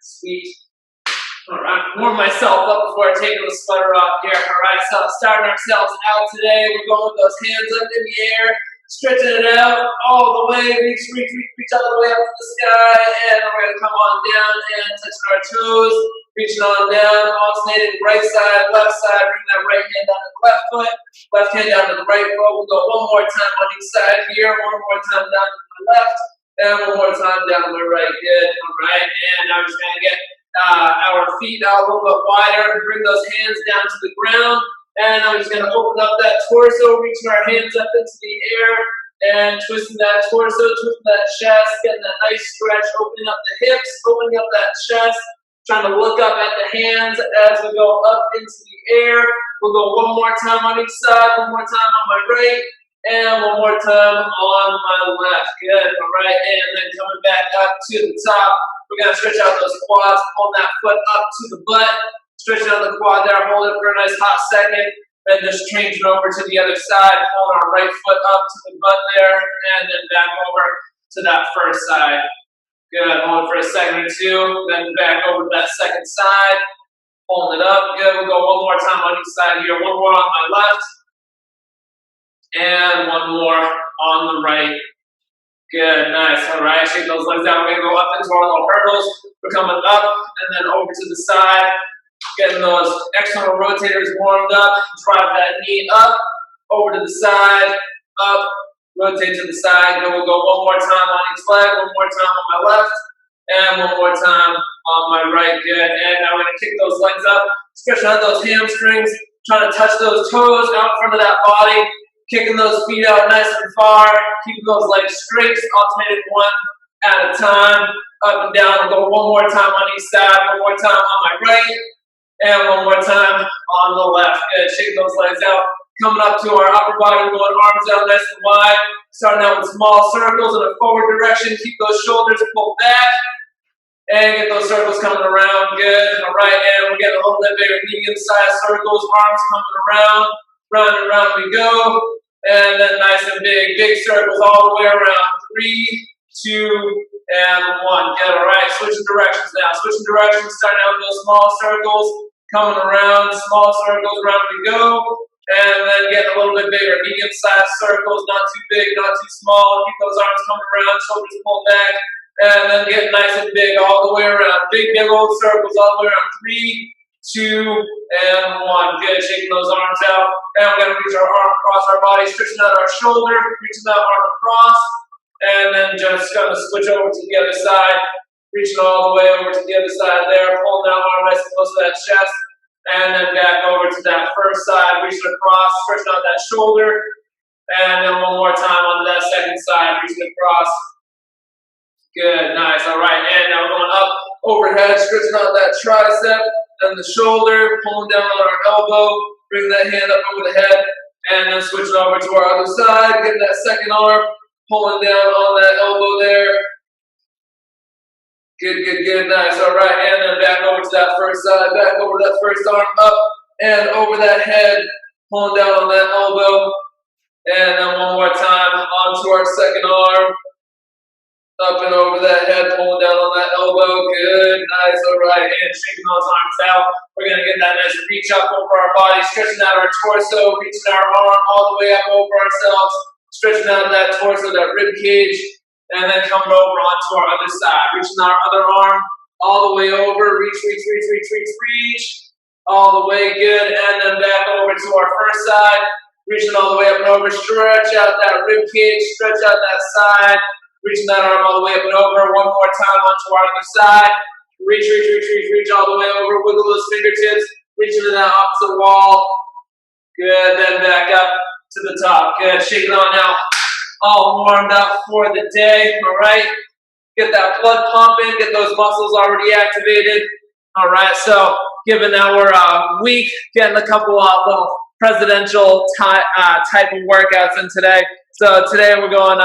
Sweet. All right, warm myself up before taking the sweater off here. All right, so starting ourselves out today. We're going with those hands up in the air, stretching it out all the way. Reach all the way up to the sky, and we're going to come on down and touching our toes, reaching on down, alternating right side, left side. Bring that right hand down to the left foot, left hand down to the right foot. We'll go one more time on each side here, one more time down to the left, and one more time down to the right. Good. All right, and now we're just going to get our feet out a little bit wider. Bring those hands down to the ground. And I'm just going to open up that torso, reaching our hands up into the air and twisting that torso, twisting that chest, getting that nice stretch, opening up the hips, opening up that chest, trying to look up at the hands as we go up into the air. We'll go one more time on each side, one more time on my right, and one more time on my left. Good. All right. And then coming back up to the top. We're going to stretch out those quads, pull that foot up to the butt, stretching out the quad there, hold it for a nice hot second, then just change it over to the other side, pulling our right foot up to the butt there, and then back over to that first side. Good, hold it for a second or two, then back over to that second side, holding it up. Good, we'll go one more time on each side here, one more on my left, and one more on the right. Good, nice. All right, shake those legs down. We're going to go up into our little hurdles. We're coming up and then over to the side. Getting those external rotators warmed up. Drive that knee up, over to the side, up, rotate to the side. Then we'll go one more time on each leg, one more time on my left, and one more time on my right. Good. And now we're going to kick those legs up, stretching out those hamstrings, trying to touch those toes out in front of that body. Kicking those feet out nice and far, keeping those legs straight, alternating one at a time, up and down. We'll go one more time on each side, one more time on my right, and one more time on the left. Good, shake those legs out. Coming up to our upper body, we're going arms out nice and wide, starting out with small circles in a forward direction. Keep those shoulders pulled back, and get those circles coming around. Good, all right, and we're getting a little bit bigger, medium-sized circles, arms coming around. Round and round we go, and then nice and big circles all the way around. 3, 2, and 1. Good, all right, switching directions now. Switching directions, starting out with those small circles, coming around, small circles, round we go, and then getting a little bit bigger, medium-sized circles, not too big, not too small. Keep those arms coming around, shoulders pulled back, and then getting nice and big all the way around. Big old circles all the way around. 3, 2, and 1. Good, shaking those arms out. And we're going to reach our arm across our body, stretching out our shoulder, reaching that arm across, and then just going to switch over to the other side, reaching all the way over to the other side there, pulling that arm nice and close to that chest, and then back over to that first side, reaching across, stretching out that shoulder, and then one more time onto that second side, reaching across. Good, nice, all right, and now we're going up overhead, stretching out that tricep, and the shoulder, pulling down on our elbow, bring that hand up over the head, and then switching over to our other side, getting that second arm, pulling down on that elbow there. Good, nice, all right, and then back over to that first side, back over to that first arm, up and over that head, pulling down on that elbow, and then one more time, onto our second arm, up and over that head, pulling down on that elbow. Good, nice, all right, and shaking those arms out. We're going to get that nice reach up over our body, stretching out our torso, reaching our arm all the way up over ourselves, stretching out that torso, that rib cage, and then coming over onto our other side, reaching our other arm all the way over, reach, all the way, good, and then back over to our first side, reaching all the way up and over, stretch out that rib cage, stretch out that side, reaching that arm all the way up and over. One more time onto our other side. Reach all the way over. Wiggle those fingertips. Reach into that opposite wall. Good. Then back up to the top. Good. Shake it on now. All warmed up for the day. All right. Get that blood pumping. Get those muscles already activated. All right. So given that we're weak, getting a couple little presidential type of workouts in today. So today we're going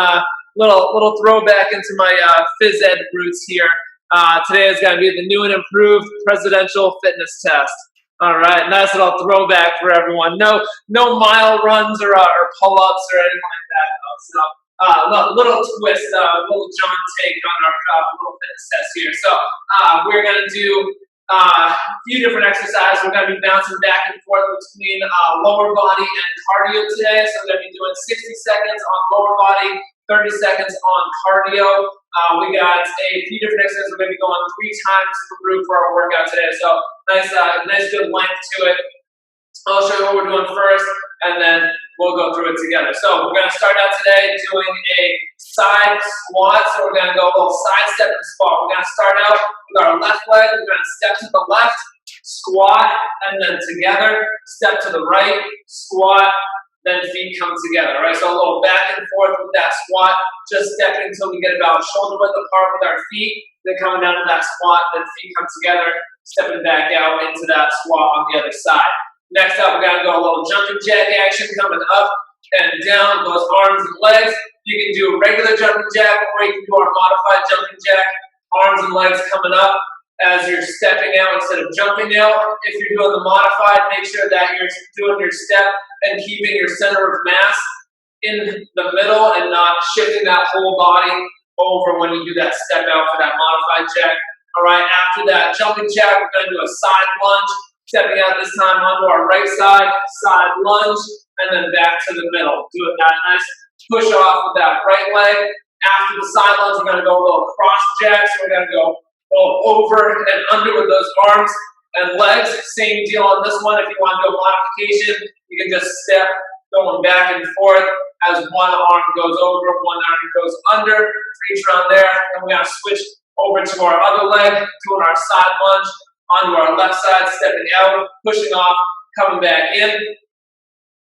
little throwback into my phys ed roots here. Today is going to be the new and improved presidential fitness test. All right, nice little throwback for everyone. No mile runs or pull-ups or anything like that. So little twist, little John take on our little fitness test here. So we're going to do a few different exercises. We're going to be bouncing back and forth between lower body and cardio today. So we're going to be doing 60 seconds on lower body, 30 seconds on cardio. We got a few different exercises we're going to be going 3 times through for our workout today. So nice good length to it. I'll show you what we're doing first, and then we'll go through it together. So we're going to start out today doing a side squat. So we're going to go a little side step and squat. We're going to start out with our left leg. We're going to step to the left, squat, and then together, step to the right, squat, then feet come together. All right, so a little back and forth with that squat, just stepping until we get about shoulder width apart with our feet, then coming down to that squat, then feet come together, stepping back out into that squat on the other side. Next up, we're going to go a little jumping jack action, coming up and down with those arms and legs. You can do a regular jumping jack, or you can do our modified jumping jack, arms and legs coming up as you're stepping out instead of jumping out. If you're doing the modified, make sure that you're doing your step and keeping your center of mass in the middle and not shifting that whole body over when you do that step out for that modified jack. All right, after that jumping jack, we're going to do a side lunge. Stepping out this time onto our right side, side lunge, and then back to the middle. Do it that nice push off with that right leg. After the side lunge, we're going to go a little cross jack. So we're going to go a little over and under with those arms and legs. Same deal on this one. If you want to do a modification, you can just step going back and forth as one arm goes over, one arm goes under. Reach around there. And we're going to switch over to our other leg, doing our side lunge. Onto our left side, stepping out, pushing off, coming back in.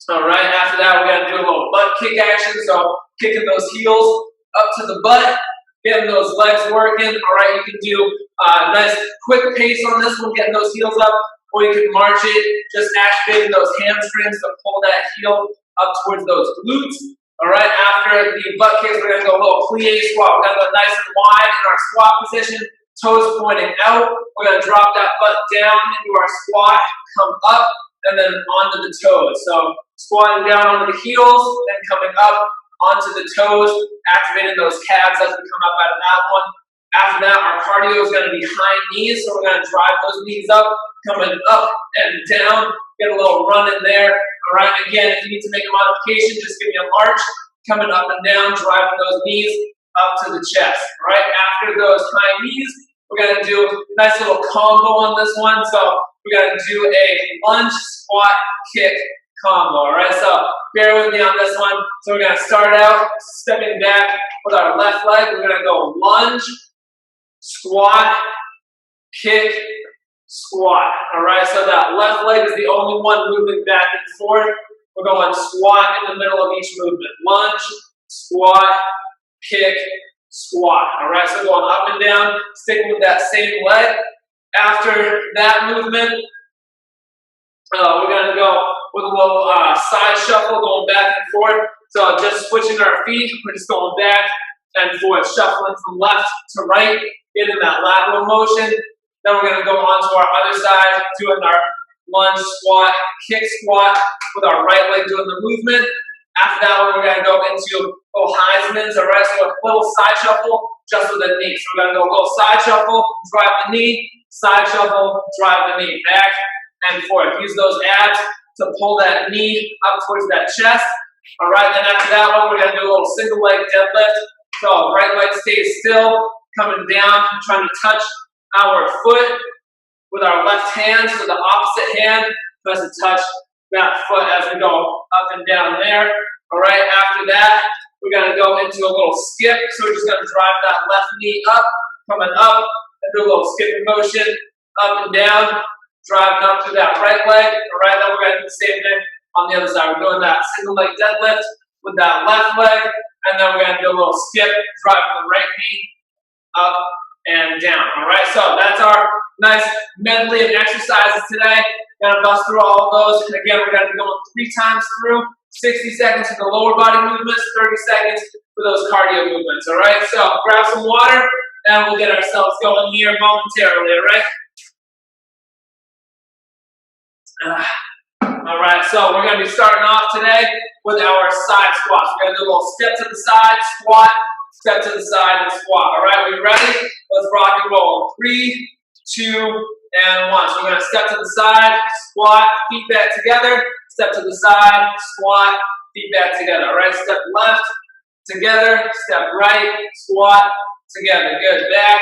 All right, after that, we're going to do a little butt kick action. So kicking those heels up to the butt, getting those legs working. All right, you can do a nice quick pace on this one, getting those heels up, or you can march it, just activating those hamstrings to pull that heel up towards those glutes. All right, after the butt kicks, we're going to go a little plie squat. We're going to go nice and wide in our squat position. Toes pointing out, we're going to drop that butt down into our squat, come up, and then onto the toes. So squatting down onto the heels, then coming up onto the toes, activating those calves as we come up out of that one. After that, our cardio is going to be high knees, so we're going to drive those knees up, coming up and down, get a little run in there. All right, again, if you need to make a modification, just give me a march, coming up and down, driving those knees up to the chest. All right, after those high knees, we're going to do a nice little combo on this one. So we're going to do a lunge, squat, kick combo. All right, so bear with me on this one. So we're going to start out stepping back with our left leg. We're going to go lunge, squat, kick, squat. All right, so that left leg is the only one moving back and forth. We're going squat in the middle of each movement. Lunge, squat, kick, squat. All right, so going up and down, sticking with that same leg. After that movement, we're going to go with a little side shuffle, going back and forth. So just switching our feet, we're just going back and forth, shuffling from left to right, getting that lateral motion. Then we're going to go on to our other side, doing our lunge, squat, kick, squat, with our right leg doing the movement. After that one, we're going to go into little Heismans, all right? So a little side shuffle, just with the knee. So we're going to go a little side shuffle, drive the knee, side shuffle, drive the knee, back and forth. Use those abs to pull that knee up towards that chest. All right, then after that one, we're going to do a little single leg deadlift. So right leg stays still, coming down, trying to touch our foot with our left hand. So the opposite hand tries to touch that foot as we go up and down there. All right, after that, we're going to go into a little skip. So we're just going to drive that left knee up, coming up, and do a little skipping motion, up and down, driving up through that right leg. All right, then we're going to do the same thing on the other side. We're doing that single leg deadlift with that left leg, and then we're going to do a little skip, driving the right knee up and down. All right, so that's our nice medley of exercises today. Gonna bust through all of those. And again, we're gonna be going 3 times through, 60 seconds for the lower body movements, 30 seconds for those cardio movements. All right, so grab some water and we'll get ourselves going here momentarily. All right. All right, so we're going to be starting off today with our side squats. We're going to do a little step to the side, squat, step to the side, and squat. All right, we ready? Let's rock and roll. 3, 2, and 1. So we're going to step to the side, squat, feet back together, step to the side, squat, feet back together. All right, step left, together, step right, squat, together. Good, back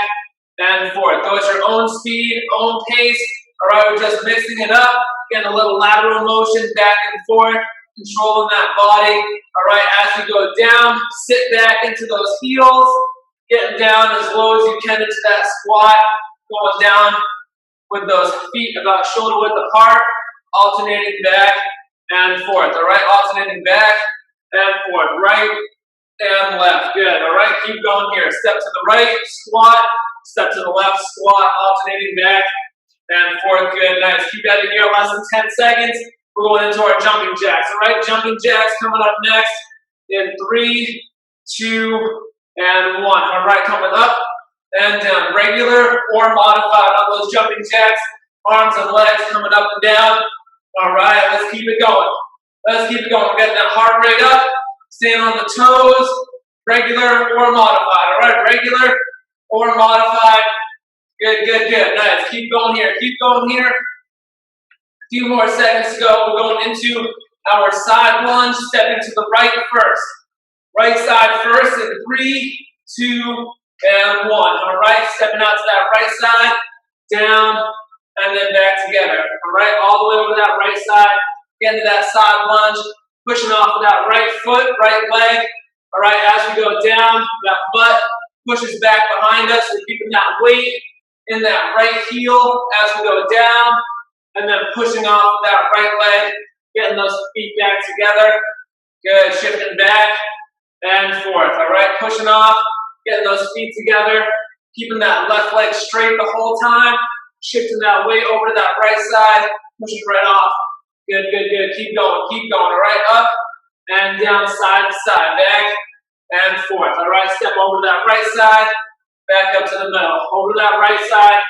and forth. Go at your own speed, own pace. All right, we're just mixing it up, getting a little lateral motion back and forth, controlling that body. All right, as we go down, sit back into those heels, getting down as low as you can into that squat, going down with those feet about shoulder width apart, alternating back and forth. All right, alternating back and forth, right and left. Good. All right, keep going here. Step to the right, squat. Step to the left, squat, alternating back and forth. Good, nice. Keep that in here, less than 10 seconds. We're going into our jumping jacks. All right, jumping jacks coming up next in 3, 2, and 1. All right, coming up and down. Regular or modified on those jumping jacks. Arms and legs coming up and down. All right, let's keep it going. Let's keep it going. We're getting that heart rate up. Staying on the toes. Regular or modified. All right, regular or modified. Good, good, good. Nice. Keep going here. Keep going here. A few more seconds to go. We're going into our side lunge. Stepping to the right first. Right side first in 3, 2, and 1. All right. Stepping out to that right side. Down and then back together. All right. All the way over to that right side. Get into that side lunge. Pushing off of that right foot, right leg. All right. As we go down, that butt pushes back behind us. We're keeping that weight in that right heel as we go down, and then pushing off of that right leg, getting those feet back together. Good, shifting back and forth. All right, pushing off, getting those feet together, keeping that left leg straight the whole time, shifting that weight over to that right side, pushing right off. Good, good, good. Keep going, all right, up and down, side to side, back and forth. All right, step over to that right side, back up to the middle. Over to that right side,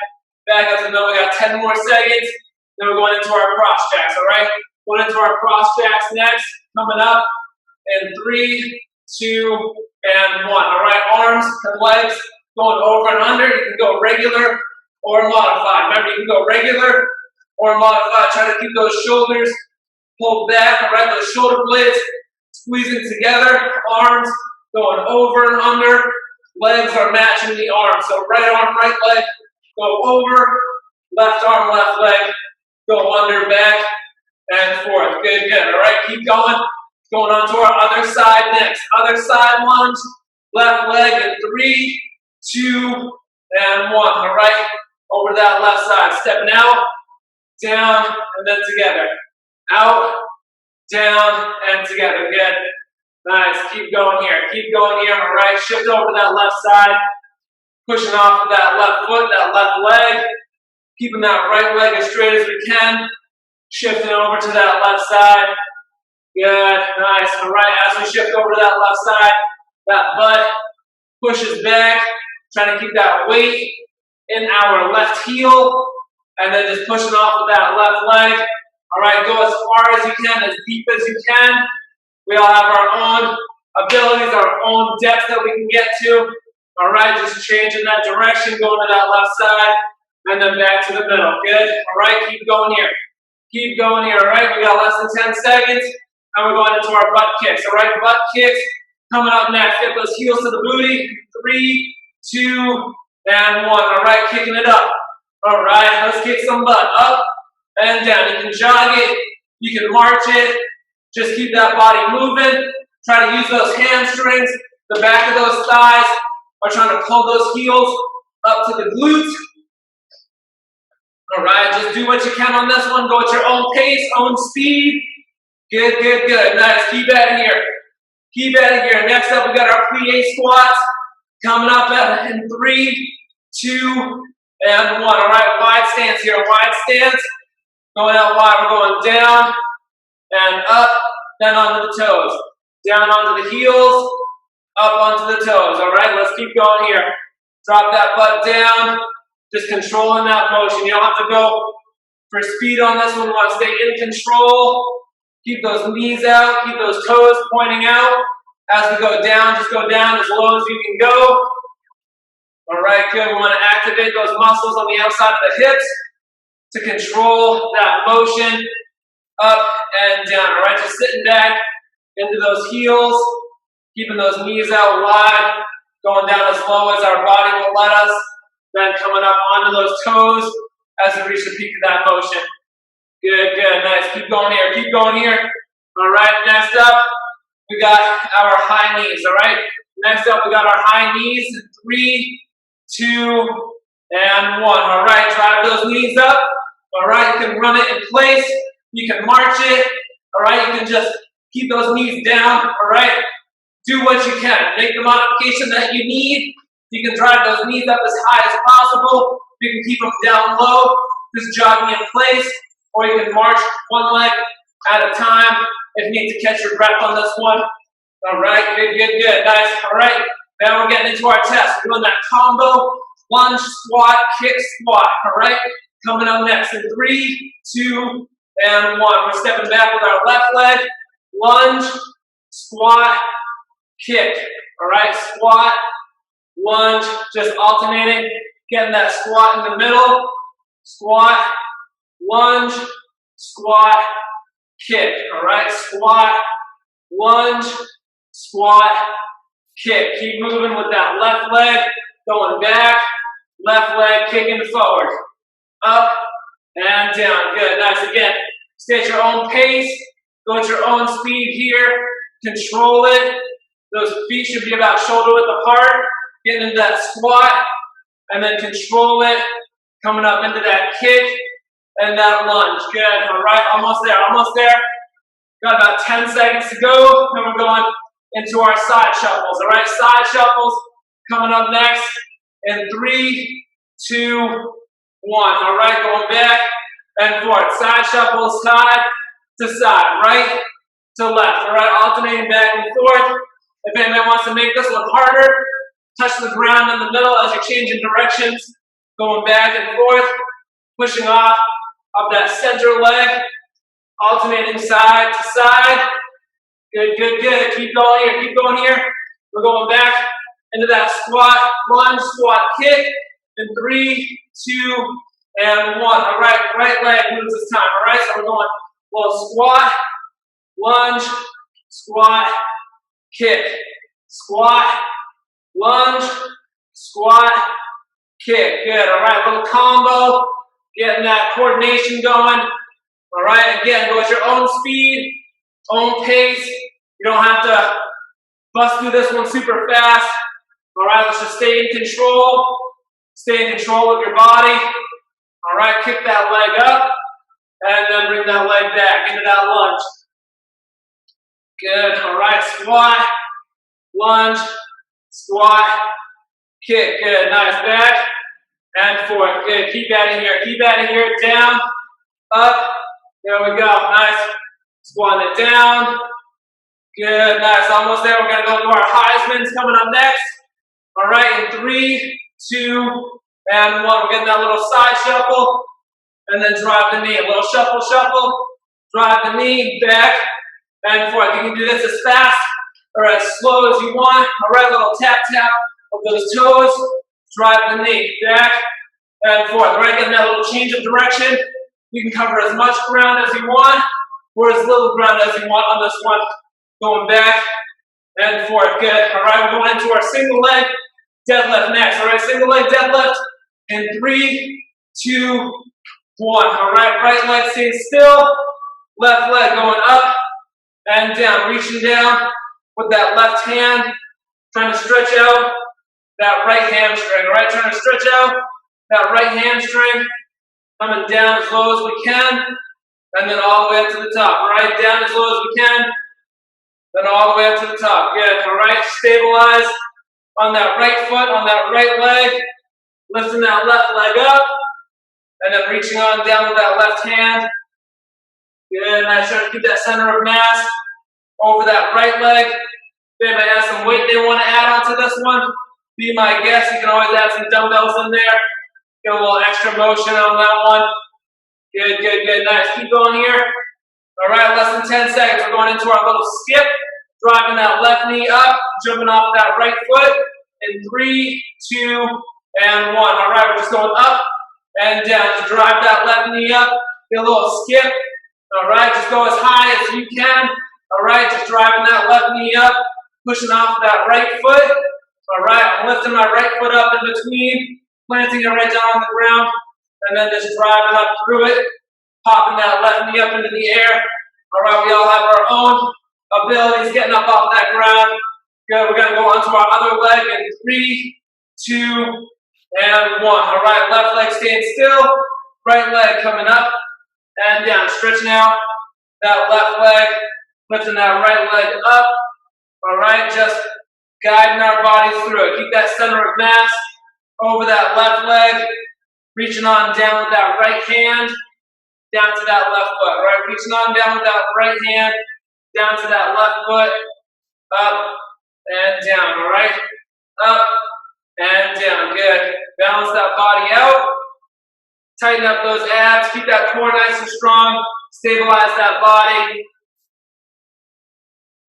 back up to the middle. We got 10 more seconds. Then we're going into our cross jacks, all right? Going into our cross jacks next. Coming up in 3, 2, and 1. All right, arms and legs going over and under. You can go regular or modified. Remember, you can go regular or modified. Try to keep those shoulders pulled back, all right? Those shoulder blades squeezing together. Arms going over and under. Legs are matching the arms. So right arm, right leg, go over. Left arm, left leg, go under, back, and forth. Good, good. All right, keep going. Going on to our other side next. Other side lunge. Left leg in 3, 2, and 1. All right, over that left side. Stepping out, down, and then together. Out, down, and together. Good. Nice. Keep going here. Keep going here. All right. Shift over to that left side. Pushing off of that left foot, that left leg. Keeping that right leg as straight as we can. Shifting over to that left side. Good. Nice. All right. As we shift over to that left side, that butt pushes back. Trying to keep that weight in our left heel. And then just pushing off of that left leg. All right. Go as far as you can, as deep as you can. We all have our own abilities, our own depth that we can get to. All right, just changing that direction, going to that left side, and then back to the middle. Good. All right, keep going here. Keep going here. All right, we got less than 10 seconds, and we're going into our butt kicks. All right, butt kicks coming up next. Get those heels to the booty. 3, 2, and 1. All right, kicking it up. All right, let's kick some butt up and down. You can jog it. You can march it. Just keep that body moving. Try to use those hamstrings. The back of those thighs are trying to pull those heels up to the glutes. All right, just do what you can on this one. Go at your own pace, own speed. Good, good, good. Nice. Keep at it here. Keep at it here. Next up, we got our plie squats coming up in 3, 2, and 1. All right, wide stance here. Wide stance. Going out wide. We're going down and up, then onto the toes. Down onto the heels, up onto the toes. All right, let's keep going here. Drop that butt down. Just controlling that motion. You don't have to go For speed on this one, we want to stay in control. Keep those knees out, keep those toes pointing out. As we go down, just go down as low as you can go. All right, good. We want to activate those muscles on the outside of the hips to control that motion up and down. All right, just sitting back into those heels, keeping those knees out wide, going down as low as our body will let us, then coming up onto those toes as we reach the peak of that motion. Good, good, nice. Keep going here, keep going here. All right, next up, we got our high knees, all right? Next up, we got our high knees. 3, 2, and 1. All right, drive those knees up. All right, you can run it in place. You can march it. All right, you can just keep those knees down. All right, do what you can. Make the modification that you need. You can drive those knees up as high as possible. You can keep them down low, just jogging in place. Or you can march one leg at a time if you need to catch your breath on this one. All right, good, good, good. Nice. All right, now we're getting into our test. We're doing that combo lunge, squat, kick, squat. All right, coming up next in 3, 2, and 1. We're stepping back with our left leg. Lunge, squat, kick. All right, squat, lunge, just alternating. Getting that squat in the middle. Squat, lunge, squat, kick. All right, squat, lunge, squat, kick. Keep moving with that left leg, going back, left leg kicking forward, up and down. Good, nice. Again, stay at your own pace, go at your own speed here, control it. Those feet should be about shoulder width apart, getting into that squat, and then control it, coming up into that kick, and that lunge. Good, all right, almost there, almost there. Got about 10 seconds to go, and we're going into our side shuffles, all right? Side shuffles coming up next in 3, 2, 1. All right, going back and forth. Side shuffles, side to side, right to left, all right? Alternating back and forth. If anyone wants to make this one harder, touch the ground in the middle as you're changing directions, going back and forth, pushing off of that center leg, alternating side to side. Good, good, good. Keep going here, keep going here. We're going back into that squat, lunge, squat, kick in 3, 2, and 1. All right, right leg moves this time. All right, so we're going little squat, lunge, squat, kick, squat, lunge, squat, kick. Good. All right, little combo, getting that coordination going. All right, again, go at your own speed, own pace. You don't have to bust through this one super fast. All right, let's just stay in control. Stay in control of your body. All right, kick that leg up, and then bring that leg back into that lunge. Good. All right, squat, lunge, squat, kick. Good. Nice. Back and forth. Good. Keep adding here. Keep adding here. Down, up. There we go. Nice. Squatting it down. Good. Nice. Almost there. We're going to go to our Heisman's coming up next. All right. In 3, 2, and 1. We're getting that little side shuffle. And then drive the knee. A little shuffle, shuffle. Drive the knee back and forth. You can do this as fast or as slow as you want. All right. Little tap, tap of those toes. Drive the knee back and forth. All right. Getting that little change of direction. You can cover as much ground as you want or as little ground as you want on this one. Going back and forth. Good. All right, we're going into our single leg deadlift next. All right, single leg deadlift in 3, 2, 1. All right, right leg staying still. Left leg going up and down. Reaching down with that left hand. Trying to stretch out that right hamstring. All right, trying to stretch out that right hamstring. Coming down as low as we can, and then all the way up to the top. All right, down as low as we can, then all the way up to the top. Good. All right, stabilize on that right foot, on that right leg, lifting that left leg up, and then reaching on down with that left hand. Good. Nice. Try to keep that center of mass over that right leg. If anybody has some weight they want to add onto this one, be my guest. You can always add some dumbbells in there. Get a little extra motion on that one. Good, good, good. Nice. Keep going here. All right, less than 10 seconds. We're going into our little skip, driving that left knee up, jumping off that right foot in 3, 2, and 1. All right, we're just going up and down. Just drive that left knee up, get a little skip. All right, just go as high as you can. All right, just driving that left knee up, pushing off that right foot. All right, I'm lifting my right foot up in between, planting it right down on the ground, and then just driving up through it, popping that left knee up into the air. All right, we all have our own abilities getting up off that ground. Good, we're gonna go onto our other leg in 3, 2, and 1. All right, left leg staying still, right leg coming up and down. Stretching out that left leg, lifting that right leg up. All right, just guiding our bodies through it. Keep that center of mass over that left leg, reaching on down with that right hand, down to that left foot, right? Reaching on down with that right hand, down to that left foot, up and down, all right? Up and down, good. Balance that body out. Tighten up those abs, keep that core nice and strong, stabilize that body.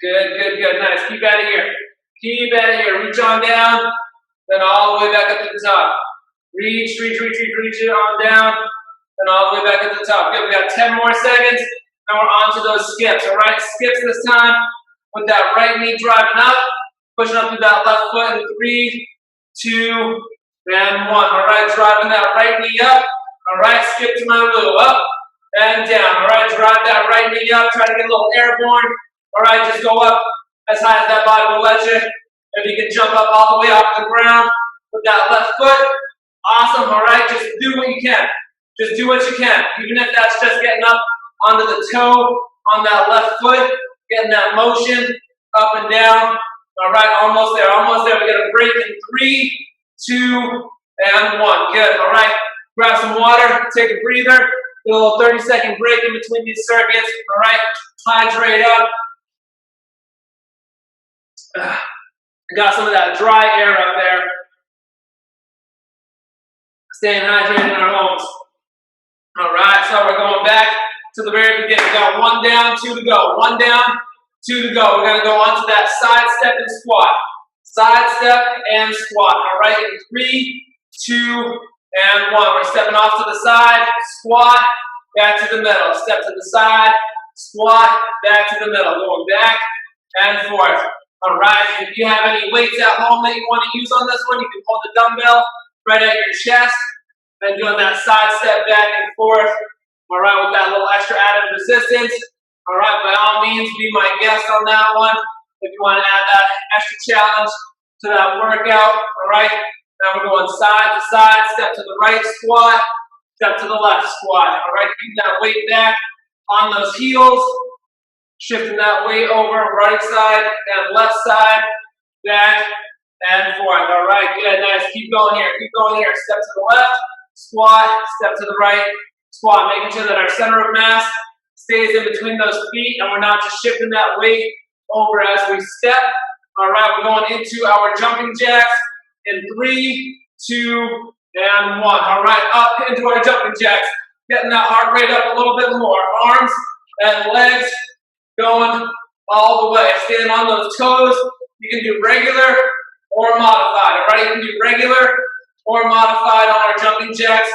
Good, good, good, nice. Keep out of here. Keep out of here. Reach on down, then all the way back up to the top. Reach, reach, reach, reach, reach it on down, and all the way back at the top. Good, we got 10 more seconds, and we're on to those skips, all right? Skips this time with that right knee driving up, pushing up through that left foot in 3, 2, and 1. All right, driving that right knee up. All right, skip to my loo, up and down. All right, drive that right knee up, try to get a little airborne. All right, just go up as high as that body will let you. If you can jump up all the way off the ground with that left foot, awesome. All right, just do what you can. Just do what you can. Even if that's just getting up onto the toe on that left foot, getting that motion up and down. All right, almost there, almost there. We got a break in 3, 2, and 1. Good. All right, grab some water, take a breather, get a little 30-second break in between these circuits. All right, hydrate up. Got some of that dry air up there. Staying hydrated in our homes. All right, so we're going back to the very beginning. We got 1 down, 2 to go. 1 down, 2 to go. We're going to go on to that side step and squat. Side step and squat. All right, in 3, 2, and 1. We're stepping off to the side, squat, back to the middle. Step to the side, squat, back to the middle. Going back and forth. All right, if you have any weights at home that you want to use on this one, you can hold the dumbbell right at your chest and doing that side step back and forth. All right, with that little extra added resistance. All right, by all means, be my guest on that one if you want to add that extra challenge to that workout. All right, now we're going side to side, step to the right, squat, step to the left, squat. All right, keep that weight back on those heels. Shifting that weight over right side and left side, back and forth. All right, good, nice. Keep going here, keep going here. Step to the left, squat, step to the right, squat. Making sure that our center of mass stays in between those feet and we're not just shifting that weight over as we step. All right, we're going into our jumping jacks in 3, 2, and 1. All right, up into our jumping jacks. Getting that heart rate up a little bit more. Arms and legs going all the way. Staying on those toes. You can do regular or modified. All right, you can do regular or modified on our jumping jacks.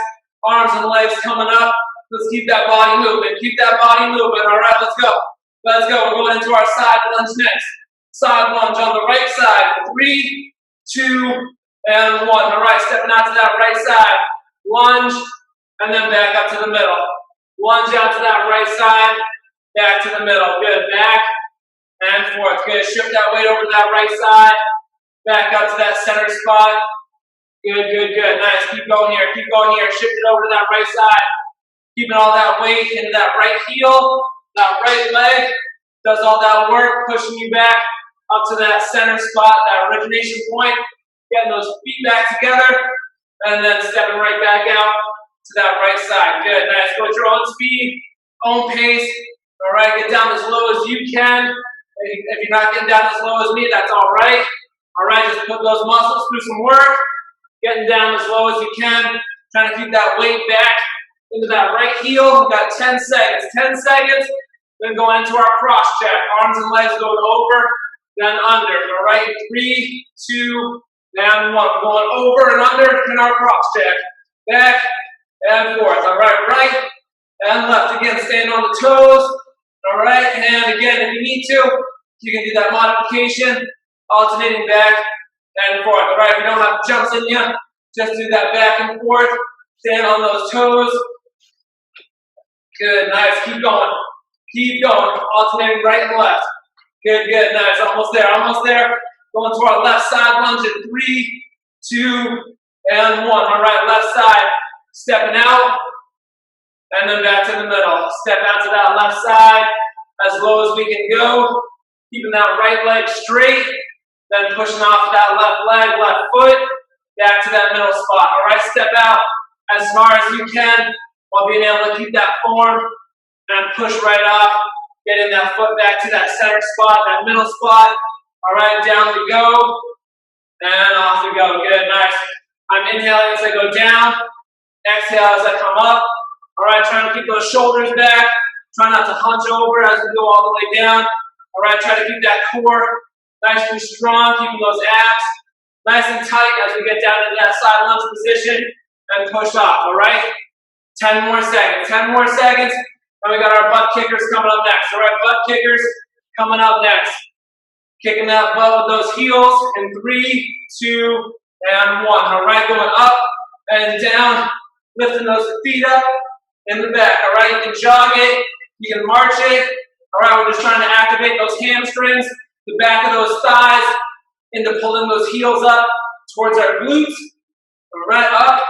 Arms and legs coming up. Let's keep that body moving. Keep that body moving. All right, let's go. Let's go. We're going into our side lunge next. Side lunge on the right side. 3, 2, and 1. All right, stepping out to that right side. Lunge, and then back up to the middle. Lunge out to that right side. Back to the middle. Good. Back and forth. Good. Shift that weight over to that right side. Back up to that center spot. Good, good, good. Nice. Keep going here. Keep going here. Shift it over to that right side. Keeping all that weight into that right heel. That right leg. Does all that work. Pushing you back up to that center spot. That origination point. Getting those feet back together. And then stepping right back out to that right side. Good. Nice. Go at your own speed. Own pace. All right, get down as low as you can. If you're not getting down as low as me, that's all right. All right, just put those muscles through some work. Getting down as low as you can. Trying to keep that weight back into that right heel. We've got 10 seconds. 10 seconds. Then go into our cross check. Arms and legs going over, then under. All right, 3, 2, and 1. We're going over and under in our cross check. Back and forth. All right, right and left. Again, stand on the toes. All right, and again, if you need to, you can do that modification, alternating back and forth. All right, if you don't have jumps in you, just do that back and forth. Stand on those toes. Good, nice. Keep going. Keep going. Alternating right and left. Good, good, nice. Almost there, almost there. Going to our left side lunge in 3, 2, and 1. All right, left side. Stepping out, and then back to the middle. Step out to that left side as low as we can go. Keeping that right leg straight, then pushing off that left leg, left foot, back to that middle spot. All right, step out as far as you can while being able to keep that form and push right off, getting that foot back to that center spot, that middle spot. All right, down we go, and off we go. Good, nice. I'm inhaling as I go down, exhale as I come up. All right, trying to keep those shoulders back. Try not to hunch over as we go all the way down. All right, try to keep that core nice and strong, keeping those abs nice and tight as we get down into that side lunge position and push off, all right? 10 more seconds, 10 more seconds. And we got our butt kickers coming up next. All right, butt kickers coming up next. Kicking that butt with those heels in 3, 2, and 1. All right, going up and down, lifting those feet up in the back. All right, you can jog it, you can march it. All right, we're just trying to activate those hamstrings, the back of those thighs, into pulling those heels up towards our glutes. All right, up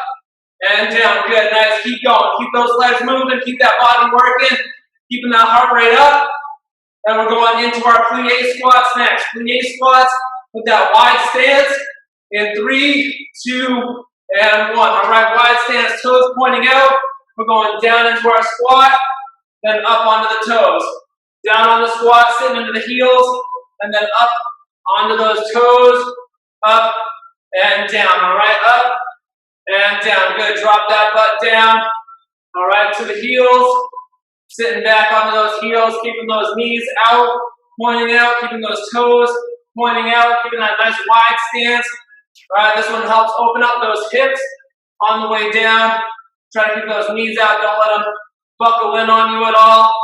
and down. Good, nice. Keep going. Keep those legs moving. Keep that body working. Keeping that heart rate up. And we're going into our plie squats next. Plie squats with that wide stance in 3, 2, and 1. All right, wide stance, toes pointing out. We're going down into our squat, then up onto the toes. Down on the squat, sitting into the heels, and then up onto those toes, up and down. All right, up and down. Good. Drop that butt down. All right, to the heels. Sitting back onto those heels, keeping those knees out, pointing out, keeping those toes pointing out, keeping that nice wide stance. All right, this one helps open up those hips on the way down. Try to keep those knees out. Don't let them buckle in on you at all.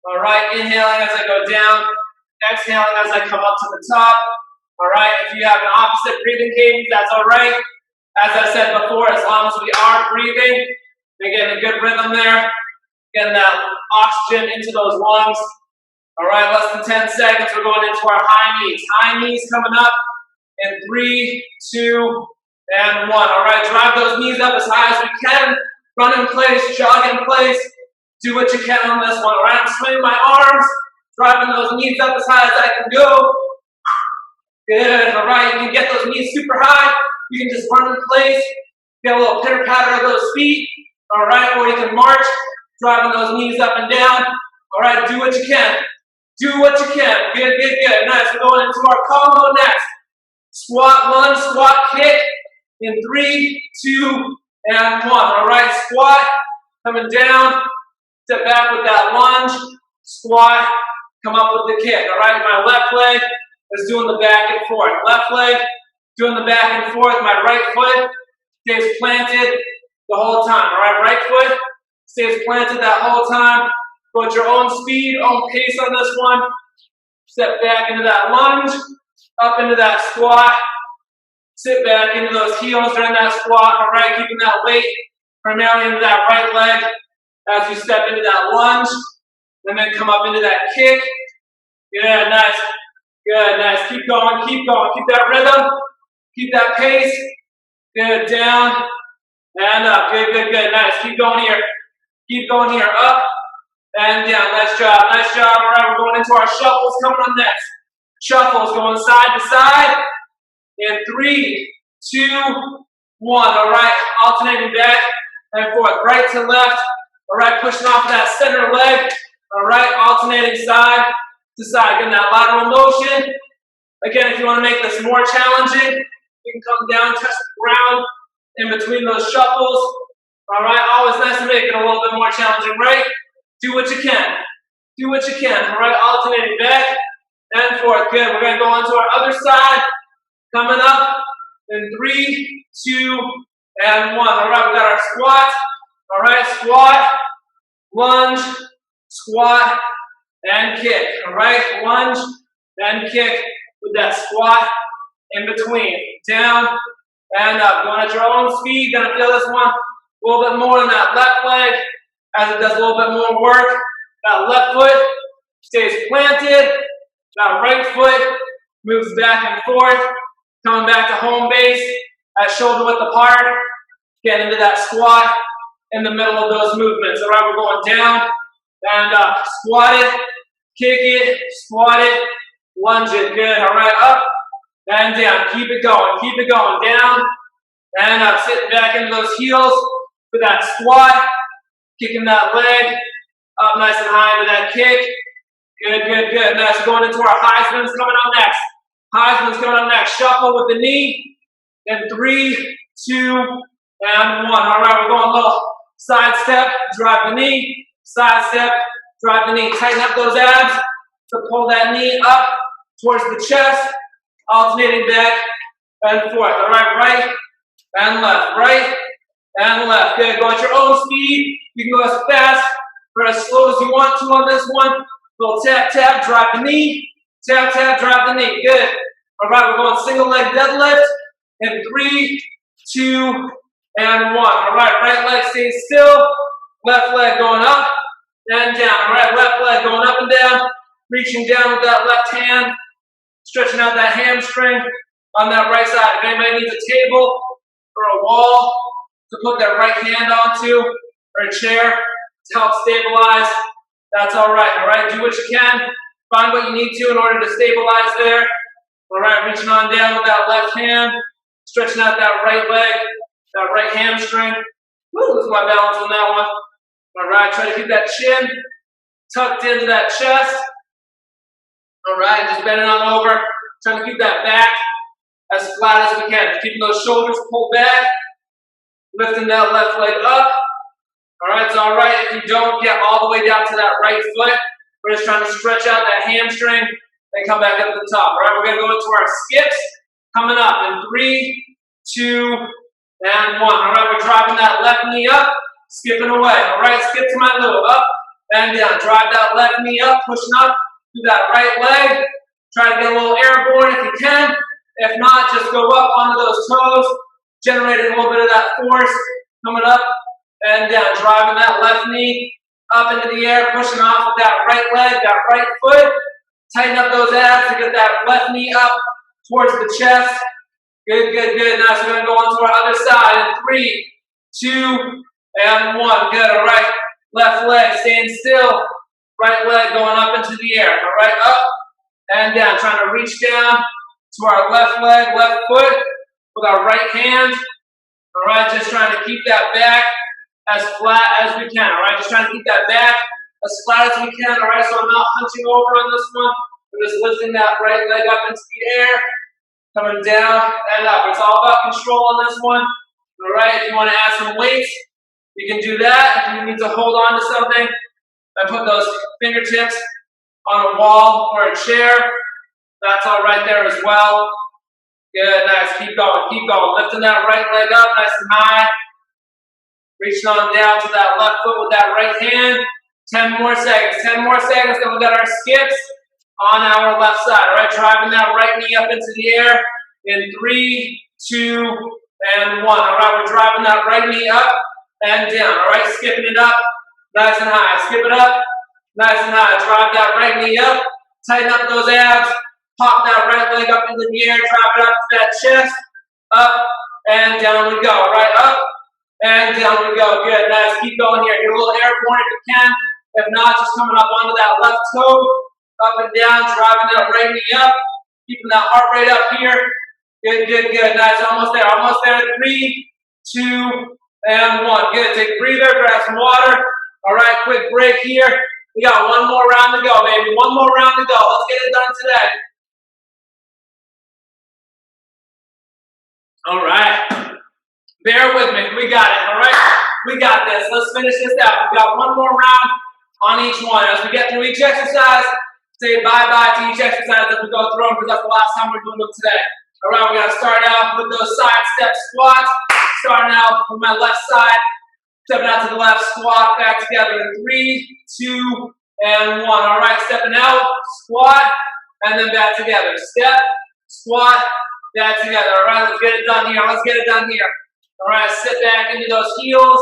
All right, inhaling as I go down, exhaling as I come up to the top. All right, if you have an opposite breathing cadence, that's all right. As I said before, as long as we are breathing, we're getting a good rhythm there, getting that oxygen into those lungs. All right, less than 10 seconds, we're going into our high knees. High knees coming up in 3, 2, and 1. All right, drive those knees up as high as we can. Run in place, jog in place. Do what you can on this one. All right, I'm swinging my arms, driving those knees up as high as I can go. Good, all right, you can get those knees super high. You can just run in place, get a little pitter patter of those feet. All right, or you can march, driving those knees up and down. All right, do what you can. Do what you can. Good, good, good. Nice. We're going into our combo next. Squat lunge, squat kick in 3, 2, and 1. All right, squat, coming down, step back with that lunge, squat, come up with the kick. All right, my left leg is doing the back and forth. Left leg doing the back and forth. My right foot stays planted the whole time. All right, right foot stays planted that whole time. Go at your own speed, own pace on this one. Step back into that lunge, up into that squat. Sit back into those heels during that squat. All right, keeping that weight primarily into that right leg as you step into that lunge. And then come up into that kick. Good, nice. Good, nice. Keep going, keep going. Keep that rhythm. Keep that pace. Good, down and up. Good, good, good. Nice. Keep going here. Keep going here. Up and down. Nice job. Nice job. All right, we're going into our shuffles coming up next. Shuffles going side to side in 3, 2, 1. All right, alternating back and forth, right to left. All right, pushing off that center leg. All right, alternating side to side. Getting that lateral motion. Again, if you want to make this more challenging, you can come down, touch the ground in between those shuffles. All right, always nice to make it a little bit more challenging, right? Do what you can. Do what you can. All right, alternating back and forth. Good. We're going to go on to our other side. Coming up in 3, 2, and 1. All right, we got our squat. All right, squat, lunge, squat, and kick. All right, lunge, and kick with that squat in between. Down and up. Going at your own speed. Gonna feel this one a little bit more in that left leg as it does a little bit more work. That left foot stays planted. That right foot moves back and forth. Coming back to home base at shoulder width apart. Get into that squat in the middle of those movements. All right, we're going down and up. Squat it, kick it, squat it, lunge it. Good. All right, up and down. Keep it going. Keep it going. Down and up. Sitting back into those heels for that squat. Kicking that leg up nice and high into that kick. Good, good, good. Nice. Going into our Heisman's coming up next. Heisman's coming up next. Shuffle with the knee. In 3, 2, and 1. All right, we're going a little side step, drive the knee, side step, drive the knee. Tighten up those abs to pull that knee up towards the chest, alternating back and forth. All right, right and left, right and left. Good. Go at your own speed. You can go as fast or as slow as you want to on this one. Little tap, tap, drive the knee. Tap, tap, drive the knee. Good. All right, we're going single leg deadlift in 3, 2, and 1. All right, right leg stays still. Left leg going up and down. All right, left leg going up and down. Reaching down with that left hand. Stretching out that hamstring on that right side. If anybody needs a table or a wall to put their right hand onto or a chair to help stabilize, that's all right. All right, do what you can. Find what you need to in order to stabilize there. All right, reaching on down with that left hand. Stretching out that right leg, that right hamstring. Woo, lose my balance on that one. All right, try to keep that chin tucked into that chest. All right, just bending on over. Trying to keep that back as flat as we can. Keeping those shoulders pulled back. Lifting that left leg up. All right, it's all right if you don't get all the way down to that right foot. We're just trying to stretch out that hamstring and come back up to the top. All right, we're going to go into our skips. Coming up in 3, 2, and 1. All right, we're driving that left knee up, skipping away. All right, skip to my little up and down. Drive that left knee up, pushing up through that right leg. Try to get a little airborne if you can. If not, just go up onto those toes, generating a little bit of that force. Coming up and down, driving that left knee up into the air, pushing off with that right leg, that right foot. Tighten up those abs to get that left knee up towards the chest. Good, good, good. Now we're going to go on to our other side in 3, 2, and 1. Good. All right. Left leg staying still. Right leg going up into the air. All right. Up and down. Trying to reach down to our left leg, left foot with our right hand. All right. Just trying to keep that back as flat as we can. All right. Just trying to keep that back as flat as we can. All right. So I'm not hunching over on this one. We're just lifting that right leg up into the air. Coming down and up. It's all about control on this one. All right, if you want to add some weights, you can do that. If you need to hold on to something and put those fingertips on a wall or a chair, that's all right there as well. Good, nice. Keep going, keep going. Lifting that right leg up nice and high. Reaching on down to that left foot with that right hand. 10 more seconds. 10 more seconds, then we got our skips on our left side. All right, driving that right knee up into the air in 3, 2, and 1. All right, we're driving that right knee up and down. All right, skipping it up nice and high. Skip it up nice and high. Drive that right knee up. Tighten up those abs. Pop that right leg up into the air. Drive it up to that chest. Up and down we go. All right, up and down we go. Good, nice. Keep going here. Get a little airborne if you can. If not, just coming up onto that left toe. Up and down, driving that right knee up, keeping that heart rate up here. Good, good, good. Nice, almost there, almost there. 3, 2, and 1. Good, take a breather, grab some water. All right, quick break here. We got one more round to go, baby. One more round to go. Let's get it done today. All right. Bear with me. We got it, all right? We got this. Let's finish this out. We've got one more round on each one. As we get through each exercise, say bye-bye to each exercise as we go through them because that's the last time we're doing them today. All right, we're going to start out with those side step squats. Starting out with my left side. Stepping out to the left, squat, back together in 3, 2, and 1. All right, stepping out, squat, and then back together. Step, squat, back together. All right, let's get it done here. Let's get it done here. All right, sit back into those heels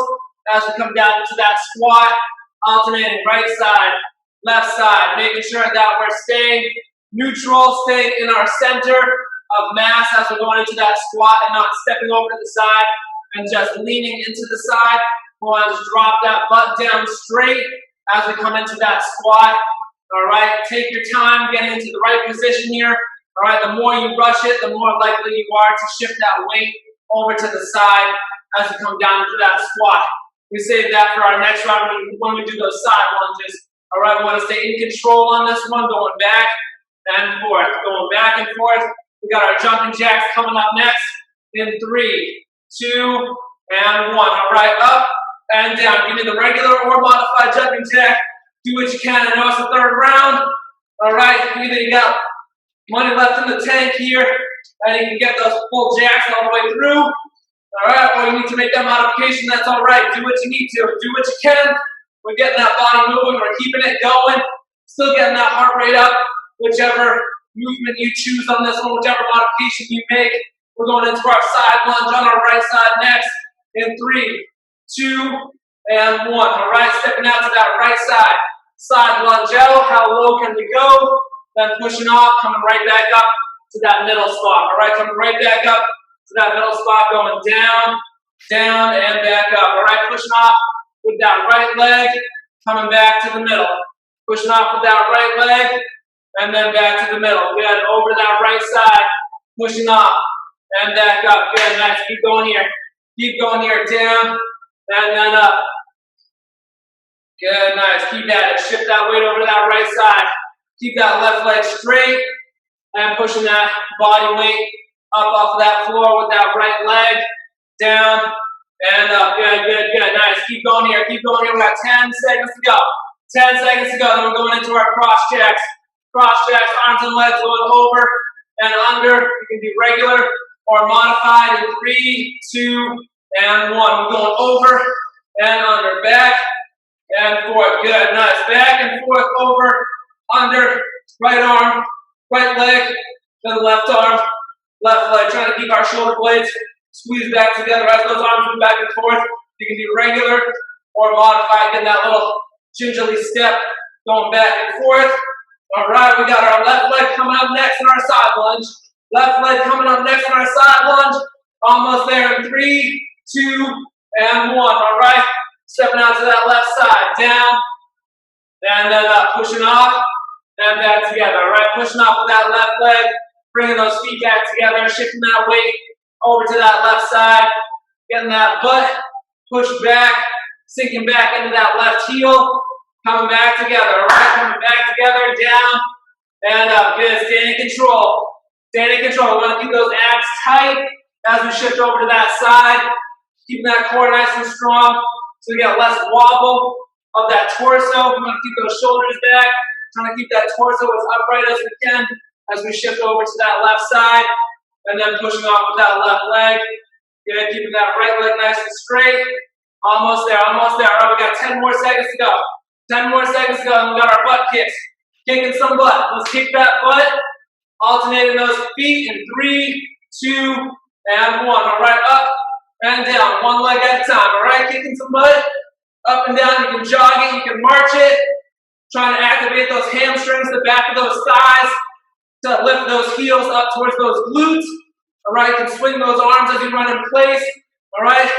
as we come down to that squat, alternating right side, left side, making sure that we're staying neutral, staying in our center of mass as we're going into that squat and not stepping over to the side and just leaning into the side. We want to just drop that butt down straight as we come into that squat. All right, take your time getting into the right position here. All right, the more you rush it, the more likely you are to shift that weight over to the side as we come down to that squat. We save that for our next round when we do those side lunges. All right, we want to stay in control on this one, going back and forth, going back and forth. We got our jumping jacks coming up next in 3, 2, and 1. All right, up and down. Give me the regular or modified jumping jack. Do what you can. I know it's the third round. All right, either you got money left in the tank here, and you can get those full jacks all the way through. All right, or you need to make that modification. That's all right. Do what you need to. Do what you can. We're getting that body moving. We're keeping it going. Still getting that heart rate up. Whichever movement you choose on this one, whichever modification you make. We're going into our side lunge on our right side next in 3, 2, and 1. All right, stepping out to that right side. Side lunge out. How low can we go? Then pushing off, coming right back up to that middle spot. All right, coming right back up to that middle spot, going down, down, and back up. All right, pushing off with that right leg, coming back to the middle. Pushing off with that right leg, and then back to the middle. Good, over that right side, pushing off, and back up. Good, nice, keep going here. Keep going here, down, and then up. Good, nice, keep at it. Shift that weight over to that right side. Keep that left leg straight, and pushing that body weight up off of that floor with that right leg, down, and up. Good, good, good, nice. Keep going here, keep going here. We got 10 seconds to go. 10 seconds to go, then we're going into our cross jacks. Cross jacks, arms and legs going over and under. You can do regular or modified in 3, 2, and 1. We're going over and under, back and forth. Good, nice. Back and forth, over, under, right arm, right leg, then left arm, left leg. Trying to keep our shoulder blades squeezed back together as those arms move back and forth. You can do regular or modified, getting that little gingerly step going back and forth. All right, we got our left leg coming up next in our side lunge. Left leg coming up next in our side lunge. Almost there in 3, 2, and 1. All right, stepping out to that left side, down, and then up, pushing off, and back together. All right, pushing off with that left leg, bringing those feet back together, shifting that weight over to that left side, getting that butt pushed back, sinking back into that left heel, coming back together. All right, coming back together, down, and up. Good, staying in control. Staying in control. We want to keep those abs tight as we shift over to that side, keeping that core nice and strong so we get less wobble of that torso. We want to keep those shoulders back, trying to keep that torso as upright as we can as we shift over to that left side, and then pushing off with that left leg. Good, keeping that right leg nice and straight. Almost there, almost there. All right, we got 10 more seconds to go. 10 more seconds to go, and we got our butt kicks. Kicking some butt. Let's kick that butt. Alternating those feet in 3, 2, and 1. All right, up and down. One leg at a time. All right, kicking some butt. Up and down. You can jog it. You can march it. Trying to activate those hamstrings, the back of those thighs, to lift those heels up towards those glutes. All right, you can swing those arms as you run in place. All right,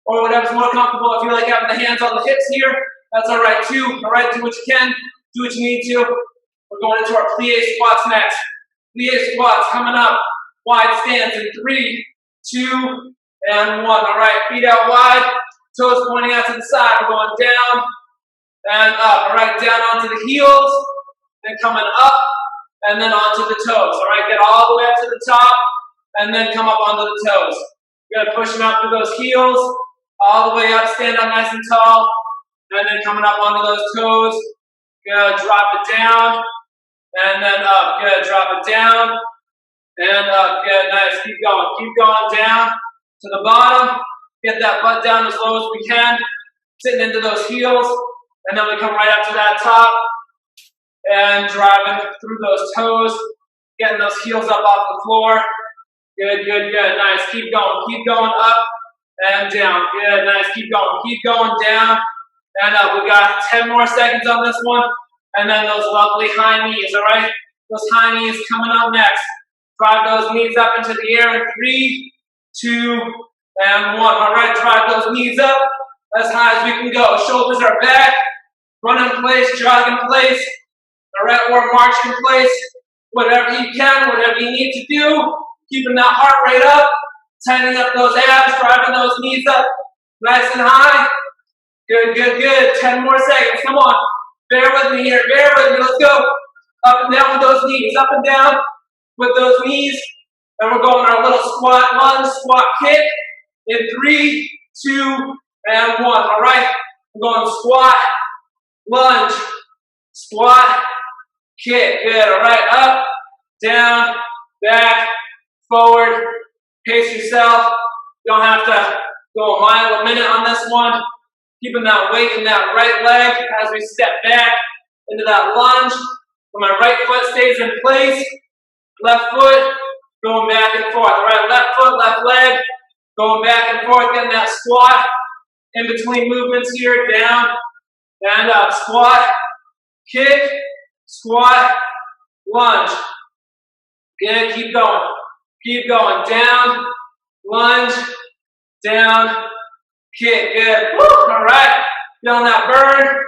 or whatever's more comfortable. If you like having the hands on the hips here, that's all right too. All right, do what you can, do what you need to. We're going into our plie squats next. Plie squats coming up. Wide stance in 3, 2, and 1. All right, feet out wide, toes pointing out to the side. We're going down and up. All right, down onto the heels, then coming up, and then onto the toes. All right, get all the way up to the top, and then come up onto the toes. Good, pushing up through those heels, all the way up, stand up nice and tall, and then coming up onto those toes. Good, drop it down, and then up. Good, drop it down, and up. Good, nice, keep going down to the bottom. Get that butt down as low as we can, sitting into those heels, and then we come right up to that top, and driving through those toes, getting those heels up off the floor. Good, nice, keep going up and down. Good, nice, keep going down and up. We got 10 more seconds on this one, and then those lovely high knees, all right? Those high knees coming up next. Drive those knees up into the air in 3, 2, and 1. All right, drive those knees up as high as we can go. Shoulders are back, run in place, jog in place, all right, or march in place. Whatever you can, whatever you need to do. Keeping that heart rate up, tightening up those abs, driving those knees up nice and high. Good. 10 more seconds. Come on. Bear with me here. Let's go. Up and down with those knees. Up and down with those knees. And we're going our little squat lunge, squat kick in 3, 2, and 1. All right. We're going squat, lunge, squat, kick. Good. All right. Up, down, back, forward, pace yourself. You don't have to go a mile a minute on this one. Keeping that weight in that right leg as we step back into that lunge. So my right foot stays in place. Left foot going back and forth. All right, left foot, left leg going back and forth. Getting that squat in between movements here. Down and up. Squat, kick, squat, lunge. Good, keep going. Down, lunge, down, kick. Good. Woo. All right. Feeling that burn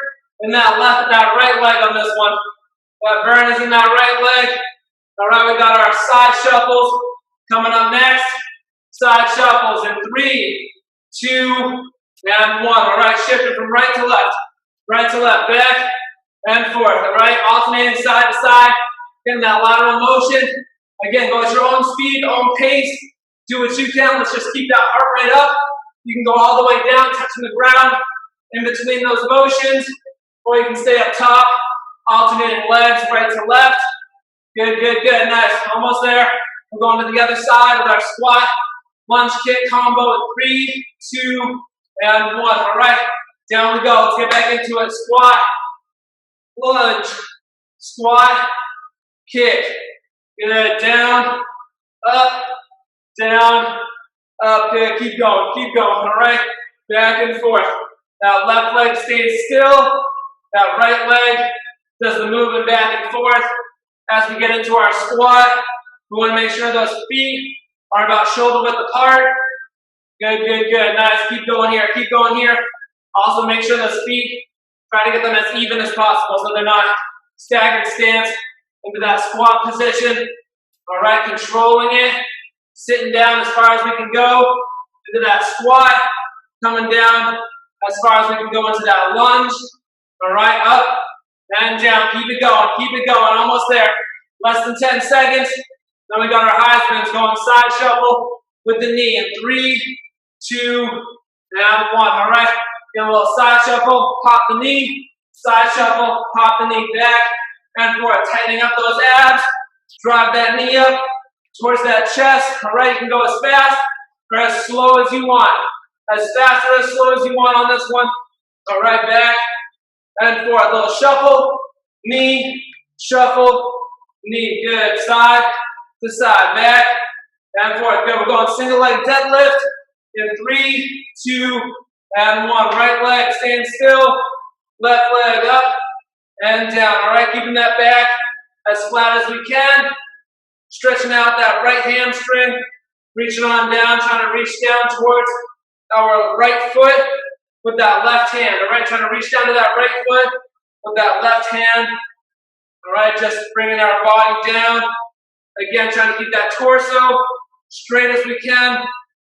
in that right leg on this one. That burn is in that right leg. All right, we got our side shuffles coming up next. Side shuffles in 3, 2, and 1. All right, shifting from right to left, back and forth. All right, alternating side to side, getting that lateral motion. Again, go at your own speed, own pace. Do what you can. Let's just keep that heart rate up. You can go all the way down, touching the ground in between those motions, or you can stay up top, alternating legs right to left. Good. Nice. Almost there. We're going to the other side with our squat, lunge, kick combo in 3, 2, and 1. All right. Down we go. Let's get back into it. Squat, lunge, squat, kick. Good, down, up, good, keep going, all right, back and forth. That left leg stays still, that right leg does the movement back and forth. As we get into our squat, we want to make sure those feet are about shoulder width apart. Good, nice, keep going here. Also make sure those feet, try to get them as even as possible so they're not staggered stance into that squat position. All right, controlling it, sitting down as far as we can go into that squat, coming down as far as we can go into that lunge. All right, up and down. Keep it going. Almost there. Less than 10 seconds. Then we got our Heisman's going side shuffle with the knee in 3, 2, and 1. All right, get a little side shuffle, pop the knee, side shuffle, pop the knee back and forth, tightening up those abs, drive that knee up towards that chest. All right, you can go as fast or as slow as you want. As fast or as slow as you want on this one. All right, back and forth. A little shuffle, knee, shuffle, knee. Good. Side to side, back and forth. Good. We're going single leg deadlift in 3, 2, and 1. Right leg staying still. Left leg up and down. All right, keeping that back as flat as we can. Stretching out that right hamstring. Reaching on down, trying to reach down towards our right foot with that left hand. All right, trying to reach down to that right foot with that left hand. All right, just bringing our body down. Again, trying to keep that torso straight as we can.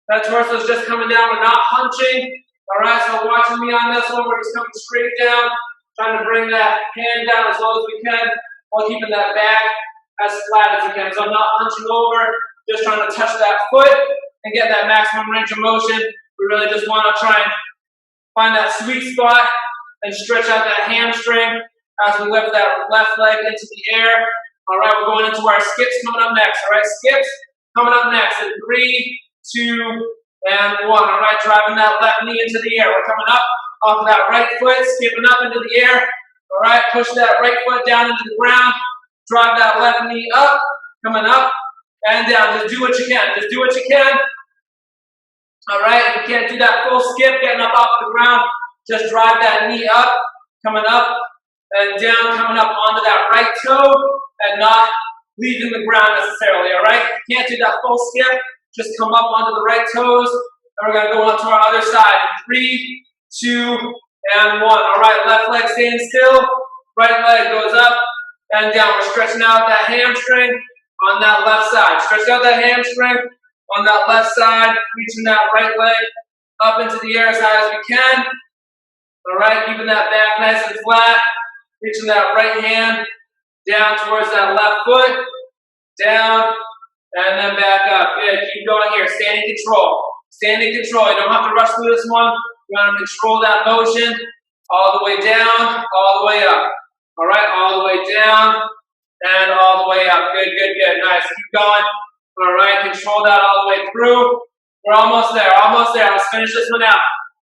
That torso is just coming down. We're not hunching. All right, so watching me on this one, we're just coming straight down, trying to bring that hand down as low as we can while keeping that back as flat as you can. So I'm not hunching over, just trying to touch that foot and get that maximum range of motion. We really just want to try and find that sweet spot and stretch out that hamstring as we lift that left leg into the air. All right, we're going into our skips coming up next. All right, skips coming up next in 3, 2, and 1. All right, driving that left knee into the air. We're coming up off of that right foot, skipping up into the air. All right, push that right foot down into the ground. Drive that left knee up, coming up and down. Just do what you can. Just do what you can. All right, if you can't do that full skip, getting up off of the ground, just drive that knee up, coming up and down, coming up onto that right toe and not leaving the ground necessarily, all right? If you can't do that full skip, just come up onto the right toes, and we're going to go on to our other side in 3, 2, and 1. All right, left leg staying still, right leg goes up and down. We're stretching out that hamstring on that left side. Stretch out that hamstring on that left side, reaching that right leg up into the air as high as we can. All right, keeping that back nice and flat, reaching that right hand down towards that left foot, down, and then back up. Good, keep going here, stand in control. Stand in control, you don't have to rush through this one. You want to control that motion all the way down, all the way up. All right, all the way down, and all the way up. Good, good, good, nice, keep going. All right, control that all the way through. We're almost there, almost there. Let's finish this one out.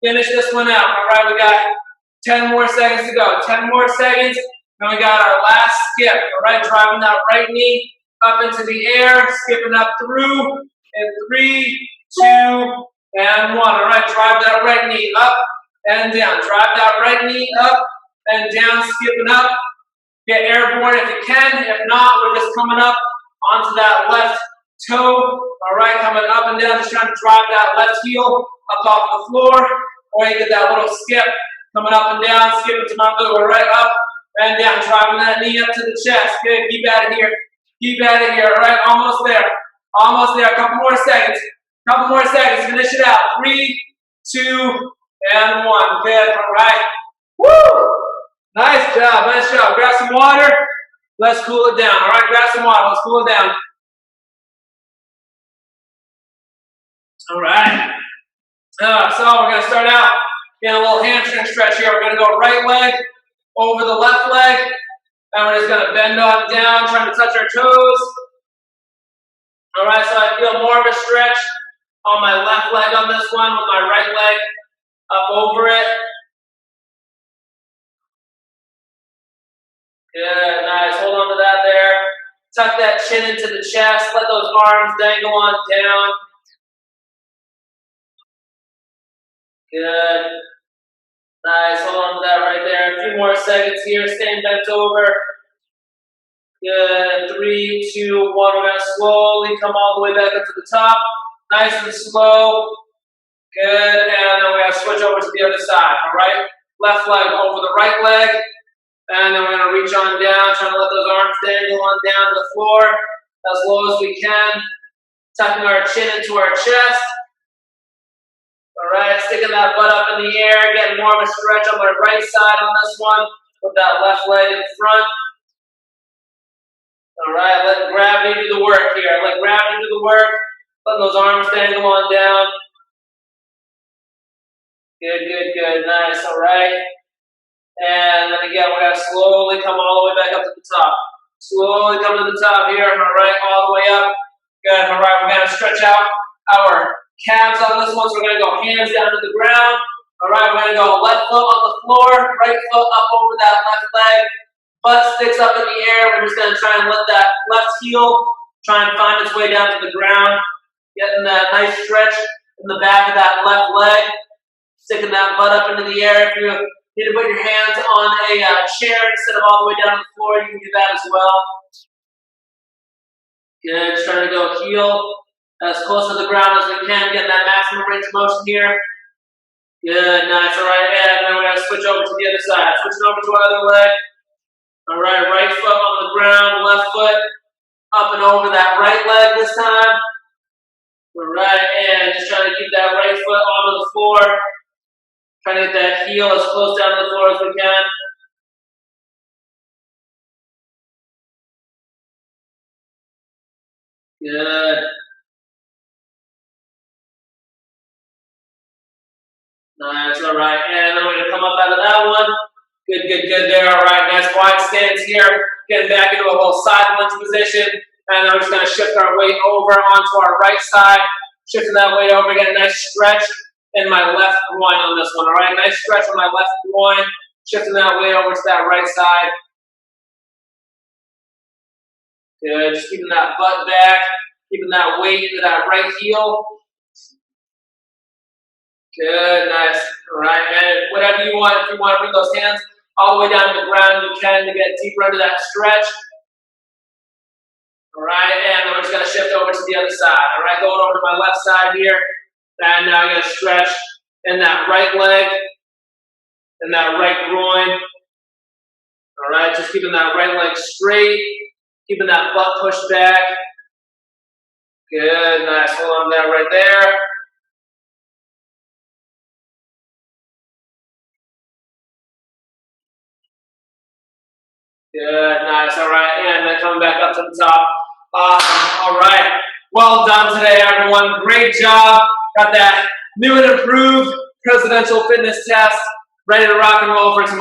Finish this one out. All right, we got 10 more seconds to go. 10 more seconds, and we got our last skip. All right, driving that right knee up into the air, skipping up through in 3, 2, and 1. All right, drive that right knee up and down. Drive that right knee up and down, skipping up. Get airborne if you can. If not, we're just coming up onto that left toe. All right, coming up and down, just trying to drive that left heel up off the floor. Or you get that little skip coming up and down, skipping to my middle, right up and down, driving that knee up to the chest. Good, keep at it here. Keep at it here. All right, almost there. Almost there. A couple more seconds. Couple more seconds. Finish it out. 3, 2, and 1. Good. All right. Woo! Nice job. Nice job. Grab some water. Let's cool it down. All right, grab some water. Let's cool it down. All right. So we're going to start out in a little hamstring stretch here. We're going to go right leg over the left leg. And we're just going to bend on down, trying to touch our toes. All right, so I feel more of a stretch on my left leg on this one with my right leg up over it. Good, nice. Hold on to that there. Tuck that chin into the chest. Let those arms dangle on down. Good. Nice. Hold on to that right there. A few more seconds here. Staying bent over. Good. 3, 2, 1. We're going to slowly come all the way back up to the top. Nice and slow. Good. And then we're going to switch over to the other side. All right. Left leg over the right leg. And then we're going to reach on down, trying to let those arms dangle on down to the floor as low as we can. Tucking our chin into our chest. All right, sticking that butt up in the air, getting more of a stretch on my right side on this one with that left leg in front. All right, let gravity do the work here. Let gravity do the work. Let those arms dangle on down. Good, good, good. Nice. All right. And then again, we're going to slowly come all the way back up to the top. Slowly come to the top here. All right, all the way up. Good. All right, we're going to stretch out our calves on this one. So we're going to go hands down to the ground. All right, we're going to go left foot on the floor, right foot up over that left leg. Butt sticks up in the air. We're just going to try and let that left heel try and find its way down to the ground. Getting that nice stretch in the back of that left leg. Sticking that butt up into the air. If you need to put your hands on a chair instead of all the way down to the floor, you can do that as well. Good, just trying to go heel as close to the ground as we can, getting that maximum range of motion here. Good, nice, all right, and then we're gonna switch over to the other side. Switching over to our other leg. All right, right foot on the ground, left foot up and over that right leg this time. All right, and just trying to keep that right foot onto the floor. Trying to get that heel as close down to the floor as we can. Good. Nice, all right. And then we're going to come up out of that one. Good, good, good there. All right, nice wide stance here. Getting back into a little side lunge position. And then we're just going to shift our weight over onto our right side. Shifting that weight over, get a nice stretch in my left groin on this one. All right, nice stretch on my left groin. Shifting that weight over to that right side. Good, just keeping that butt back. Keeping that weight into that right heel. Good, nice. All right, and whatever you want, if you want to bring those hands all the way down to the ground, you can to get deeper into that stretch. All right, and then we're just going to shift over to the other side. All right, going over to my left side here. And now I'm going to stretch in that right leg, in that right groin. All right, just keeping that right leg straight, keeping that butt pushed back. Good, nice. Hold on to that right there. Good, nice. All right, and then coming back up to the top. Awesome. All right. Well done today, everyone. Great job. Got that new and improved presidential fitness test ready to rock and roll for tomorrow.